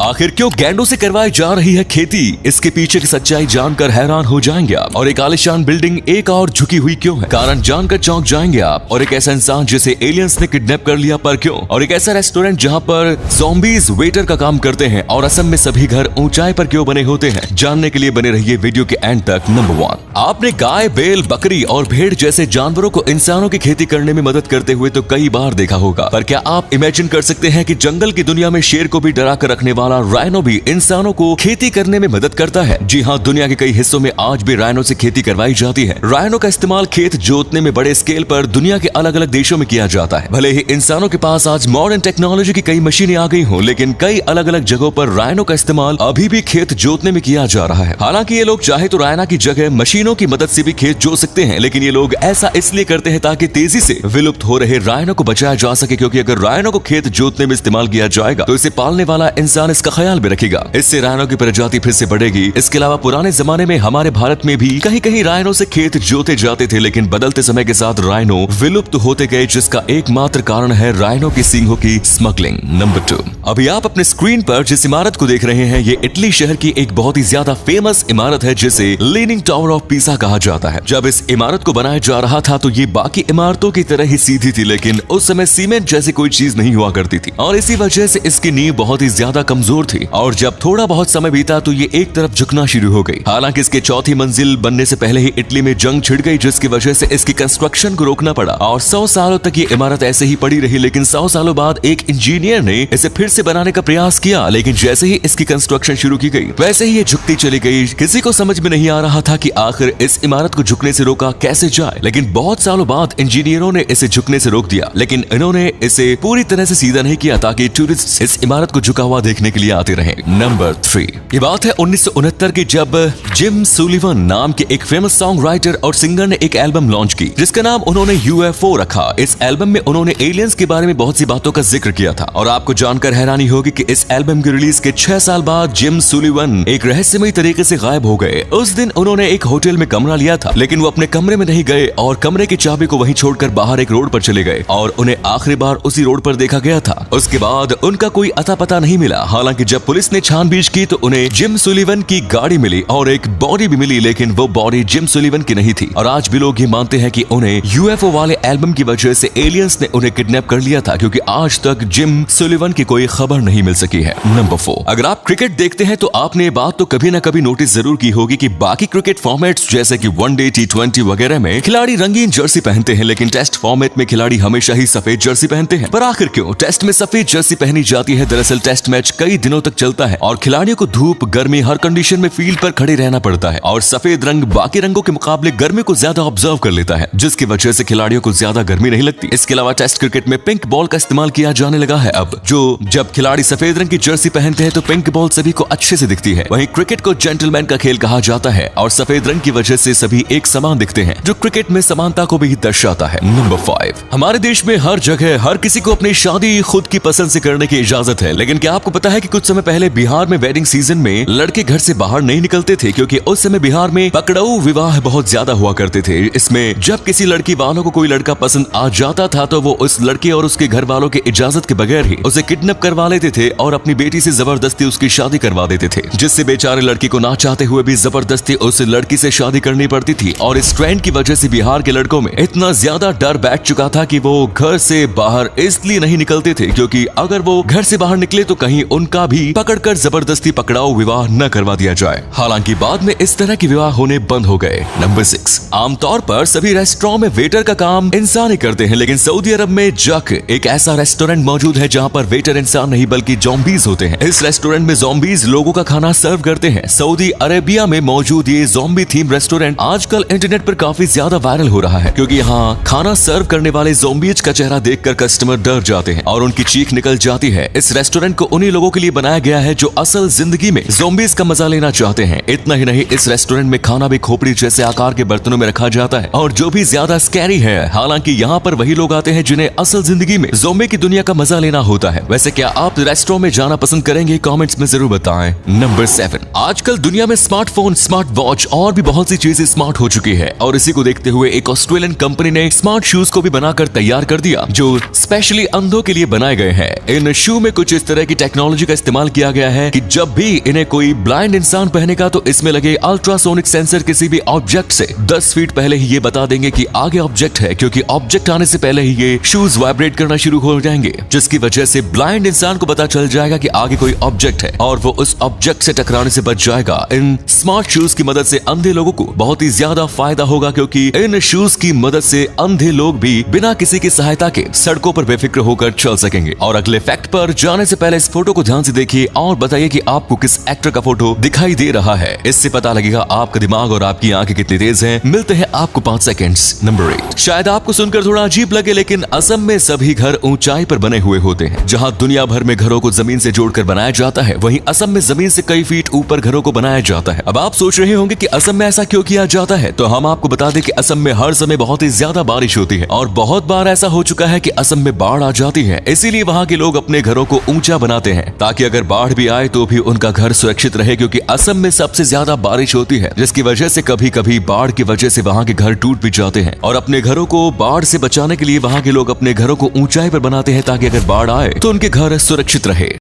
आखिर क्यों गैंडों से करवाई जा रही है खेती, इसके पीछे की सच्चाई जानकर हैरान हो जाएंगे आप। और एक आलिशान बिल्डिंग एक और झुकी हुई क्यों है, कारण जानकर चौंक जाएंगे आप। और एक ऐसा इंसान जिसे एलियंस ने किडनैप कर लिया पर क्यों, और एक ऐसा रेस्टोरेंट जहां पर ज़ॉम्बीज वेटर का काम करते हैं और असम में सभी घर ऊंचाई पर क्यों बने होते हैं, जानने के लिए बने रहिए वीडियो के एंड तक। नंबर 1, आपने गाय, बैल, बकरी और भेड़ जैसे जानवरों को इंसानों की खेती करने में मदद करते हुए तो कई बार देखा होगा, पर क्या आप इमेजिन कर सकते हैं कि जंगल की दुनिया में शेर को भी डरा कर रखने वाला राइनो भी इंसानों को खेती करने में मदद करता है। जी हाँ, दुनिया के कई हिस्सों में आज भी राइनो से खेती करवाई जाती है। राइनो का इस्तेमाल खेत जोतने में बड़े स्केल पर दुनिया के अलग अलग देशों में किया जाता है। भले ही इंसानों के पास आज मॉडर्न टेक्नोलॉजी की कई मशीनें आ गई हों, लेकिन कई अलग अलग जगहों पर राइनो का इस्तेमाल अभी भी खेत जोतने में किया जा रहा है। हालांकि ये लोग चाहे तो राइनो की जगह मशीनों की मदद से भी खेत जोत सकते हैं, लेकिन ये लोग ऐसा इसलिए करते हैं ताकि तेजी से विलुप्त हो रहे राइनो को बचाया जा सके, क्योंकि अगर राइनो को खेत जोतने में इस्तेमाल किया जाएगा तो इसे पालने वाला इंसान इसका ख्याल भी रखेगा। इससे राइनो की प्रजाति फिर से बढ़ेगी। इसके अलावा पुराने जमाने में हमारे भारत में भी कहीं कहीं राइनो से खेत जोते जाते थे, लेकिन बदलते समय के साथ राइनो विलुप्त होते गए, जिसका एकमात्र कारण है राइनो की सींगों की स्मगलिंग। नंबर 2, अभी आप अपने स्क्रीन पर जिस इमारत को देख रहे हैं, ये इटली शहर की एक बहुत ही ज्यादा फेमस इमारत है जिसे लीनिंग टावर ऑफ पीसा कहा जाता है। जब इस इमारत को बनाया जा रहा था तो ये बाकी इमारतों की तरह ही सीधी थी, लेकिन उस समय सीमेंट जैसी कोई चीज नहीं हुआ करती थी और इसी वजह से इसकी नींव बहुत ही ज्यादा कमजोर थी। और जब थोड़ा बहुत समय बीता तो ये एक तरफ झुकना शुरू हो गई। हालांकि इसके चौथी मंजिल बनने से पहले ही इटली में जंग छिड़ गई, जिसकी वजह से इसकी कंस्ट्रक्शन को रोकना पड़ा और 100 सालों तक ये इमारत ऐसे ही पड़ी रही। लेकिन 100 सालों बाद एक इंजीनियर ने इसे फिर से बनाने का प्रयास किया, लेकिन जैसे ही इसकी कंस्ट्रक्शन शुरू की गई वैसे ही ये झुकती चली गई। किसी को समझ में नहीं आ रहा था कि आखिर इस इमारत को झुकने से रोका कैसे जाए, लेकिन बहुत सालों बाद इंजीनियरों ने इसे झुकने से रोक दिया। लेकिन इन्होंने इसे पूरी तरह से सीधा नहीं किया ताकि टूरिस्ट इस इमारत को झुका हुआ देखने के लिए आते रहे। नंबर 3, ये बात है 1969 की, जब जिम सुलिवन नाम के एक फेमस सॉन्ग राइटर और सिंगर ने एक एल्बम लॉन्च की जिसका नाम उन्होंने UFO रखा। इस एल्बम में उन्होंने एलियंस के बारे में बहुत सी बातों का जिक्र किया था और आपको जानकर हैरानी होगी कि इस एल्बम की रिलीज के 6 साल बाद जिम सुलिवन एक रहस्यमयी तरीके से गायब हो गए। उस दिन उन्होंने एक होटल में कमरा लिया था, लेकिन वो अपने कमरे में नहीं गए और कमरे की चाबी को वहीं छोड़कर बाहर एक रोड पर चले गए और उन्हें आखिरी बार उसी रोड पर देखा गया था। उसके बाद उनका कोई अता पता नहीं मिला। हालांकि जब पुलिस ने छानबीन की तो उन्हें जिम सुलिवन की गाड़ी मिली और एक बॉडी भी मिली, लेकिन वो बॉडी जिम सुलिवन की नहीं थी। और आज भी लोग ये मानते हैं कि उन्हें UFO वाले एल्बम की वजह से एलियंस ने उन्हें किडनैप कर लिया था, क्योंकि आज तक जिम सुलिवन की कोई खबर नहीं मिल सकी है। नंबर 4, अगर आप क्रिकेट देखते हैं तो आपने ये बात तो कभी ना कभी नोटिस जरूर की होगी कि बाकी क्रिकेट फॉर्मेट्स जैसे कि वनडे, T20 वगैरह में खिलाड़ी रंगीन जर्सी पहनते हैं, लेकिन टेस्ट फॉर्मेट में खिलाड़ी हमेशा ही सफेद जर्सी पहनते हैं। पर आखिर क्यों टेस्ट में सफेद जर्सी पहनी जाती है? दरअसल टेस्ट मैच कई दिनों तक चलता है और खिलाड़ियों को धूप, गर्मी, हर कंडीशन में फील्ड पर खड़े रहना पड़ता है और सफेद रंग बाकी रंगों के मुकाबले गर्मी को ज्यादा ऑब्जर्व कर लेता है, जिसकी वजह से खिलाड़ियों को ज्यादा गर्मी नहीं लगती। इसके अलावा टेस्ट क्रिकेट में पिंक बॉल का इस्तेमाल किया जाने लगा है अब, जो जब खिलाड़ी सफेद रंग की जर्सी पहनते हैं तो पिंक बॉल सभी को अच्छे से दिखती है। वहीं क्रिकेट को जेंटलमैन का खेल कहा जाता है और सफेद रंग की वजह से सभी एक समान दिखते हैं, जो क्रिकेट में समानता को भी दर्शाता है। नंबर 5, हमारे देश में हर जगह हर किसी को अपनी शादी खुद की पसंद से करने की इजाजत है, लेकिन क्या आपको पता है कि कुछ समय पहले बिहार में वेडिंग सीजन में लड़के घर से बाहर नहीं निकलते थे, क्योंकि उस समय बिहार में पकड़ाऊ विवाह बहुत ज्यादा हुआ करते थे। इसमें जब किसी लड़की वालों को कोई लड़का पसंद आ जाता था तो वो उस लड़के और उसके घर वालों के इजाजत के बगैर ही उसे किडनैप करवा लेते थे और अपनी बेटी से जबरदस्ती उसकी शादी करवा देते थे, जिससे बेचारे लड़की को ना चाहते हुए भी जबरदस्ती उस लड़की से शादी करनी पड़ती थी। और इस ट्रेंड की वजह से बिहार के लड़कों में इतना ज्यादा डर बैठ चुका था कि वो घर से बाहर इसलिए नहीं निकलते थे क्योंकि अगर वो घर से बाहर निकले तो कहीं उनका भी पकड़कर जबरदस्ती पकड़ाऊ विवाह न करवा दिया जाए। हालांकि बाद में इस तरह के विवाह होने बंद हो गए। नंबर 6, आमतौर पर सभी रेस्टोरेंट में वेटर का काम इंसान ही करते हैं, लेकिन सऊदी अरब में जक एक ऐसा रेस्टोरेंट मौजूद है जहां पर वेटर इंसान नहीं बल्कि ज़ॉम्बीज होते हैं। इस रेस्टोरेंट में ज़ॉम्बीज लोगों का खाना सर्व करते हैं। सऊदी अरेबिया में मौजूद ये ज़ॉम्बी थीम रेस्टोरेंट आजकल इंटरनेट पर काफी ज्यादा वायरल हो रहा है, क्योंकि यहाँ खाना सर्व करने वाले ज़ॉम्बीज का चेहरा देखकर कस्टमर डर जाते हैं और उनकी चीख निकल जाती है। इस रेस्टोरेंट को उन्हीं लोगों के लिए बनाया गया है जो असल जिंदगी में ज़ॉम्बीज का मजा लेना चाहते हैं। इतना ही नहीं, इस रेस्टोरेंट में खाना भी खोपड़ी जैसे आकार के बर्तनों में रखा जाता है और जो भी ज्यादा स्कैरी है। हालांकि यहाँ पर वही लोग आते हैं जिन्हें असल जिंदगी में ज़ॉम्बी की दुनिया का मजा लेना होता है। वैसे क्या आप रेस्टोरेंट में जाना पसंद करेंगे? कमेंट्स में जरूर बताएं। नंबर 7, आजकल दुनिया में स्मार्टफोन, स्मार्ट वॉच और भी बहुत सी चीजें स्मार्ट हो चुकी है और इसी को देखते हुए एक ऑस्ट्रेलियन कंपनी ने स्मार्ट शूज को भी बनाकर तैयार कर दिया जो स्पेशली अंधों के लिए बनाए गए हैं। इन शू में कुछ इस तरह की टेक्नोलॉजी का इस्तेमाल किया गया है कि जब भी इन्हें कोई ब्लाइंड इंसान पहनेगा तो इसमें लगे अल्ट्रासोनिक सेंसर किसी भी ऑब्जेक्ट से 10 फीट पहले ही ये बता देंगे कि आगे ऑब्जेक्ट है, क्योंकि ऑब्जेक्ट आने से पहले ही ये शूज वाइब्रेट करना शुरू हो जाएंगे, जिसकी वजह से ब्लाइंड इंसान को पता चल जाएगा कि आगे कोई ऑब्जेक्ट है और वो उस ऑब्जेक्ट से टकराने से बच जाएगा। इन स्मार्ट शूज की मदद से अंधे लोगों को बहुत ही ज्यादा फायदा होगा, क्योंकि इन शूज की मदद से अंधे लोग भी बिना किसी की सहायता के सड़कों पर बेफिक्र होकर चल सकेंगे। और अगले फैक्ट पर जाने से पहले इस फोटो को ध्यान से देखिए और बताइए कि आपको किस एक्टर का फोटो दिखाई दे रहा है। इससे पता लगेगा आपका दिमाग और आपकी आंखें कितनी तेज हैं। मिलते हैं आपको 5 सेकंड्स। नंबर 8। शायद आपको सुनकर थोड़ा अजीब लगे, लेकिन असम में सभी घर ऊंचाई पर बने हुए होते हैं। जहां दुनिया भर में घरों को जमीन से जोड़कर बनाया जाता है, वहीं असम में जमीन से कई फीट ऊपर घरों को बनाया जाता है। अब आप सोच रहे होंगे कि असम में ऐसा क्यों किया जाता है, तो हम आपको बता दें कि असम में हर समय बहुत ही ज्यादा बारिश होती है और बहुत बार ऐसा हो चुका है कि असम में बाढ़ आ जाती है। इसीलिए वहां के लोग अपने घरों को ऊंचा बनाते हैं ताकि अगर बाढ़ भी आए तो भी उनका घर सुरक्षित रहे, क्योंकि असम में सबसे ज्यादा बारिश होती है, जिसकी वजह से कभी कभी बाढ़ की वजह से वहां के घर टूट भी जाते हैं। और अपने घरों को बाढ़ से बचाने के लिए वहां के लोग अपने घरों को ऊंचाई पर बनाते हैं ताकि अगर बाढ़ आए तो उनके घर सुरक्षित रहे।